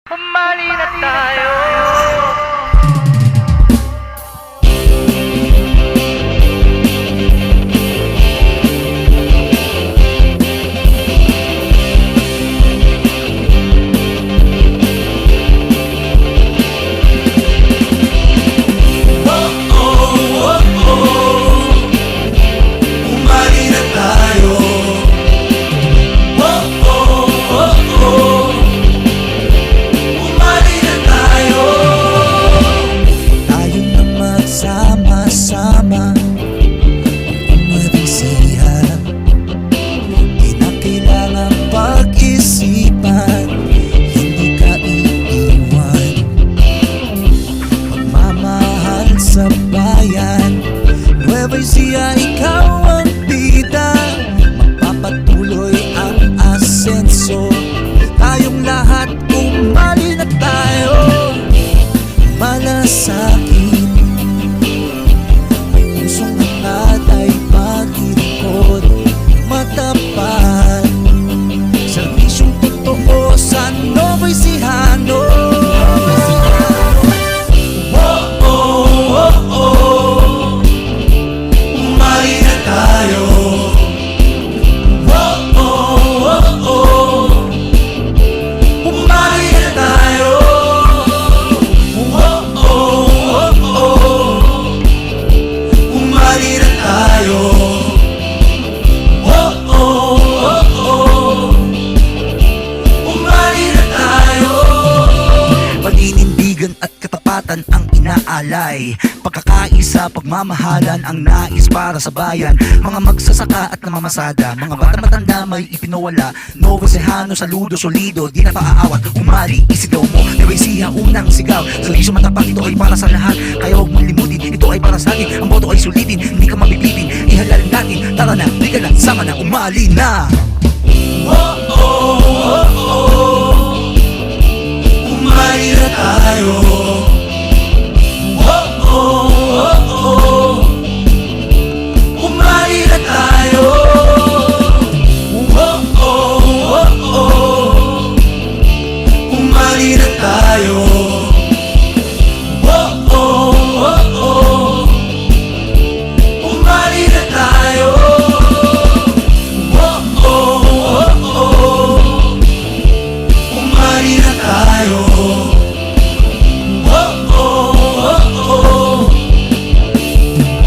Pumali na tayo. Sama umabisihan, di na kailangang pag-isipan, hindi ka iiwan. Magmamahal sa bayan, Nueva Ecija, ikaw ang bida. Magpapatuloy ang asenso, tayong lahat umali na tayo. Malasakit pusong angat ay pag-ikot, matapat, serbisyong totoo sa Nueva Ecija. Umali na tayo. Umali na tayo. Umali na tayo. Umali na tayo. Paninindigan at katapatan ang inaalay, pagkakaisa, pagmamahalan ang nais para sa bayan. Mga magsasaka at namamasada, mga bata matanda may ipinawala. Nueva Ecijano, saludo, solido, di na paaawat. Umali, isigaw mo, Nueva Ecija, unang sigaw. Servisyo matapat, ito ay para sa lahat, kaya huwag mong limutin, ito ay para sa atin. Ang boto ay sulitin, hindi ka mabibitin, ihalalin natin. Tara na, di ka na, sama na, umali na. Umali na tayo. Umali na tayo. Umali na tayo. Umali na tayo. Umali na tayo.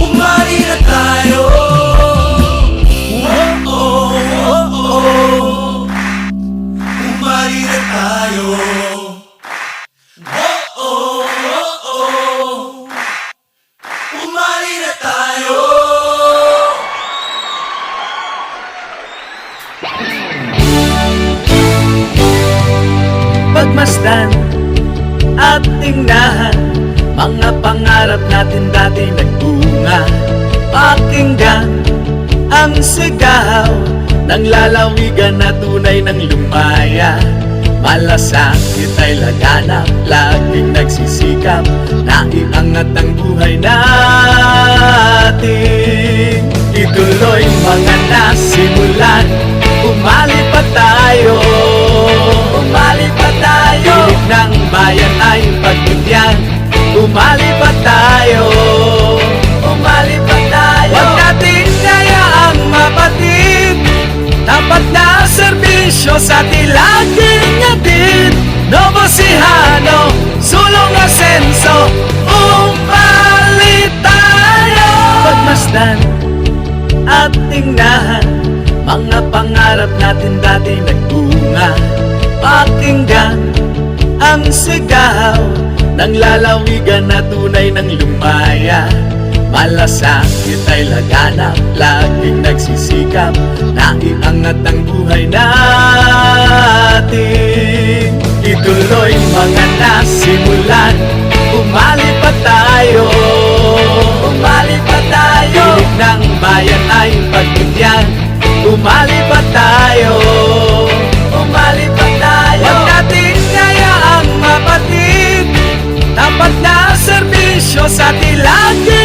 Umali na tayo. Umali na tayo. Umali na tayo. Pagmasdan at tingnan, mga pangarap natin dati nagbunga. Pakinggan ang sigaw ng lalawigan na tunay ng lumaya. Malasakit ay laganap, laging nagsisikap, naiangat ang buhay natin. Ituloy mga nasimulan, umali pa tayo. Umali pa tayo, tinig ng bayan ay pagbigyan. Umali pa tayo. Umali pa tayo. Huwag natin hayaang mapatid, tapat na serbisyo sa tilaging atid. Nueva Ecijano, sulong asenso, umali tayo. Pagmasdan at tingnan, mga pangarap natin dati nagbunga. Pakinggan ang sigaw ng lalawigan na tunay ng lumaya. Malasakit ay laganap, laging nagsisikap, naiangat ang buhay natin. Ituloy mga nasimulan, umali pa tayo. Umali pa tayo, tinig ng bayan ay pagbigyan. Umali pa tayo. Umali pa tayo. Huwag natin hayaang mapatid, tapat na serbisyo sa tilaging